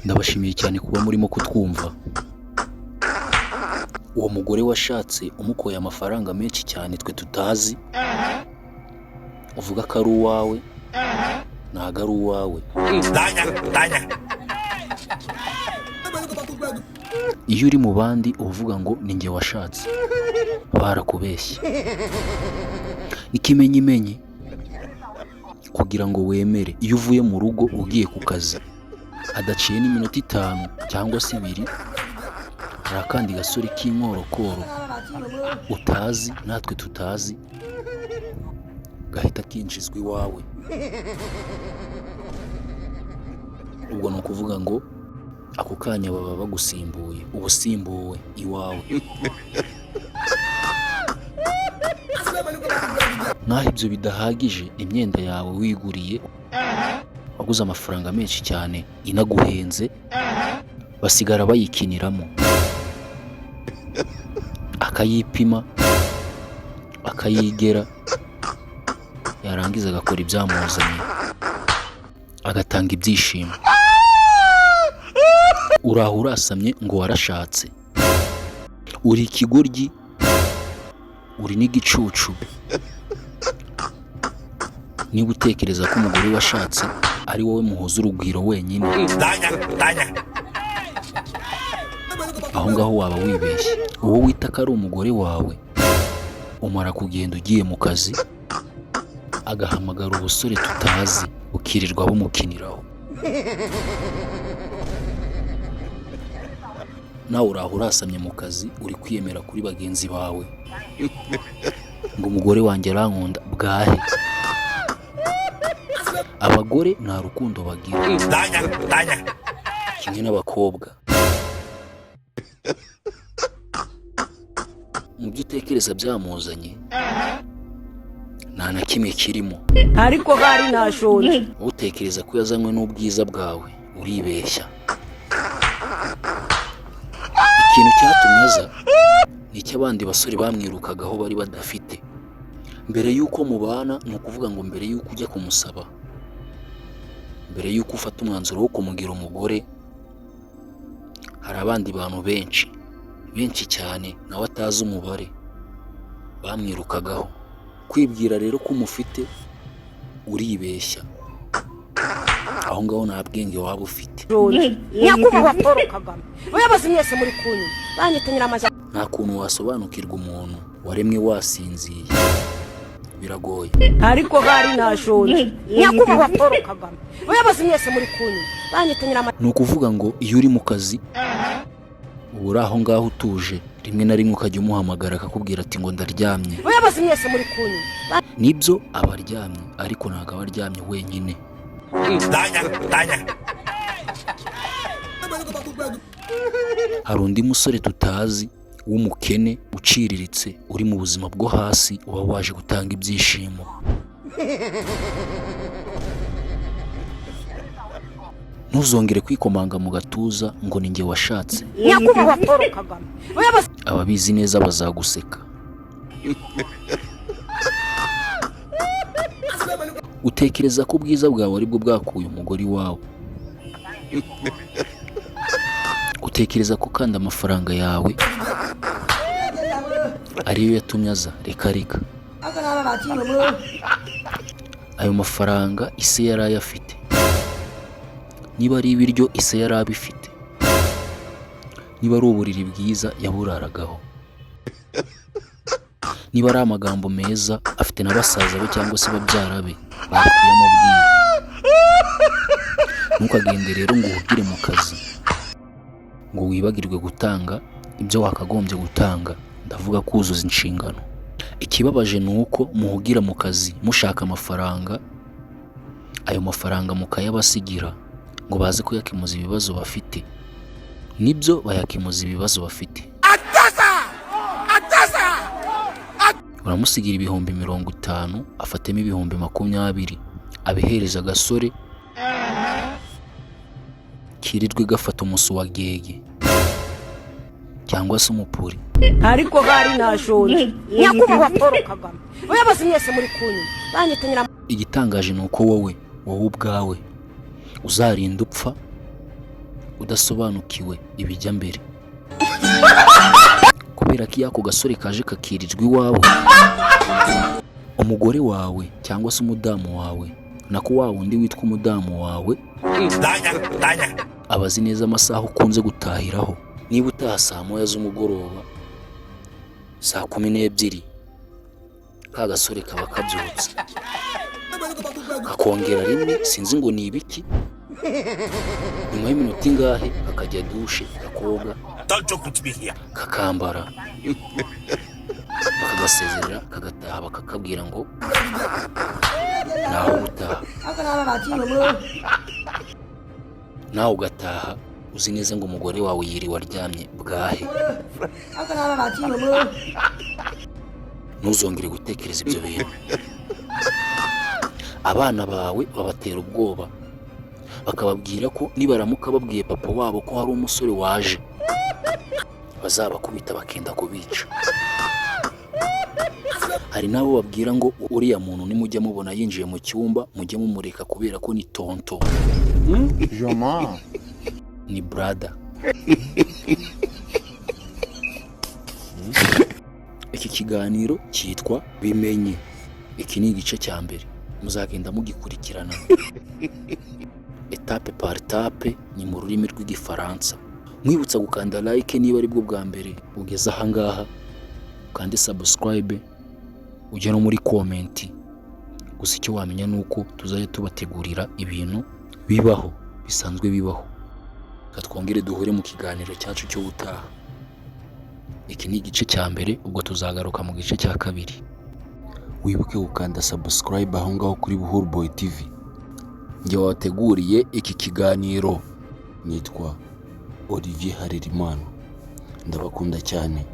Ndabashimiye cyane kuba murimo kutwumva. Uwo mugore washatse umukoye amafaranga menshi cyane twe tutazi, uvuga ko ari uwawe, ntago ari uwawe. Iyo uri mu bandi uvuga ngo ni njye washatse, barakubeshye. Ikimenyimenyi kugira ngo wemere, iyo uvuye mu rugo ugiye ku kazi adaciye n'iminota 5 cyangwa se 2, hari akandi gasore k'inkorokoro utazi natwe tutazi gahita kinjizwa iwawe. Ubwo ni ukuvuga ngo ako kanya baba bagusimbuye, ubusimbuwe iwawe. Naho ibyo bidahagije, imyenda yawe wiguriye waguze amafaranga menshi cyane inaguhenze, basigara bayikiniramo, akayipima akayigera, yarangiza agakora ibyamuzanye, agatanga ibyishimo. Uraho urasamye ngo warashatse, uri ikigoryi, uri n'igicucu. Niba utekereza ko umugore washatse ari wowe muhuza urugwiro wenyine, aho ngaho waba wibeshye. Uwo wita ko ari umugore wawe umara kugenda ugiye mu kazi, agahamagara ubusore tutazi ukirirwa bumukiniraho. Nawe uraho urasamye mu kazi, uri kwiyemera kuri bagenzi bawe ngo umugore wanjye arankunda. Bwahe abagore nta rukundo bagira, kimwe n'abakobwa. Mu byo utekereza byamuzanye nta na kimwe kirimo, ariko bari nashonje. utekereza ko yazanywe n'ubwiza bwawe, uribeshya. Ikintu cyatumye aza ni icyo abandi basore bamwirukagaho bari badafite. Mbere y'uko mubana, ni ukuvuga ngo mbere y'uko ujya kumusaba, mbere y'uko ufata umwanzuro wo kumugira umugore, hari abandi bantu benshi cyane nawe atazi umubare bamwirukagaho. Kwibwira rero ko umufite, uribeshya. Aho ngaho nta bwenge waba ufite. Nyakubahwa Paul Kagame, abayobozi mwese muri kunyu banyitanyira amajyambere. Nta kuntu wasobanukirwa umuntu waremwe wasinziye, biragoye. Ariko bari nashonje. Nyakubahwa Paul Kagame, abayobozi mwese muri kunyu banyitanyira amajyambere. Ni ukuvuga ngo iyo uri mu kazi uba uri aho ngaho utuje, rimwe na rimwe ukajya umuhamagara akakubwira ati ngo ndaryamye. Abayobozi mwese muri kunyu Nibyo aba aryamye, ariko ntabwo aba aryamye wenyine. Hari undi musore tutazi w'umukene uciriritse, uri mu buzima bwo hasi, uba waje gutanga ibyishimo. Ntuzongere kwikomanga mu gatuza ngo ni njye washatse. Nyakubahwa Paul Kagame, ababizi neza bazaguseka. Utekereza ko ubwiza bwawe aribwo bwakuye umugore wawe. Utekereza ko kandi amafaranga yawe ariyo yatumye aza. Reka ayo mafaranga ise yari ayafite. Niba ari ibiryo ise yari abifite, niba ari uburiri bwiza yaburaragaho, niba ari amagambo meza afite na basaza be cyangwa se babyara be bari kuyamubwira. Ntukagende rero ngo uhugire mu kazi ngo wibagirwe gutanga ibyo wakagombye gutanga, ndavuga kuzuza inshingano. Ikibabaje ni uko muhugira mu kazi mushaka amafaranga, ayo mafaranga mukayabasigira ngo baze kuyakemuza ibibazo bafite. Nibyo bayakemuza ibibazo bafite. Uramusigira ibihumbi 50, afatemo ibihumbi 20, abihereza agasore kirirwe gafata umusu wa gege cyangwa se umupuri. Ariko bari nashonje. Nyakubahwa Paul Kagame, abayobozi mwese muri kunyu banyitanyira. Igitangaje ni uko wowe ubwawe uzarinda upfa udasobanukiwe ibijya mbere, kubera ko iyo ako gasore kaje kakirirwa iwawe, umugore wawe cyangwa se umudamu wawe, nako wa wundi witwa umudamu wawe, aba azi neza amasaha ukunze gutahiraho. Niba utaha saa moya z'umugoroba, saa 12, ka gasore kaba kabyutse kakongera rimwe, sinzi ngo ni ibiki, nyuma y'iminota ingahe kakajya dushe, kakoga, kakambara, bakagasezerera, kagataha, bakakabwira ngo naho utaha. Nawe ugataha uzi neza ngo umugore wawe yiriwe aryamye bwahe. Ntuzongere gutekereza ibyo bintu. Abana bawe babatera ubwoba, bakababwira ko nibaramuka babwiye papa wabo ko hari umusore waje, bazabakubita bakenda kubica. Hari nabo babwira ngo uriya muntu nimujya mubona yinjiye mu cyumba, mujye mumureka kubera ko ni tonto, ni brother. Iki kiganiro cyitwa Bimenye. Iki ni igice cya mbere, muzagenda mugikurikirana etape par etape, ni mu rurimi rw'igifaransa. Mwibutsa gukanda like niba ari bwo bwa mbere ugeze aha ngaha, kandi subscribe, ujye no muri comment. Gusa icyo wamenya nuko tuzajya tubategurira ibintu bibaho, bisanzwe bibaho. Katwongere duhure mu kiganiro cyacu cyo gutaha. Iki ni igice cya mbere, ubwo tuzagaruka mu gice cya kabiri. Wibuke gukanda subscribe aho ngaho kuri Buhuru Boy TV. Njye wateguriye iki kiganiro nitwa Olivier Harerimana. Ndabakunda cyane.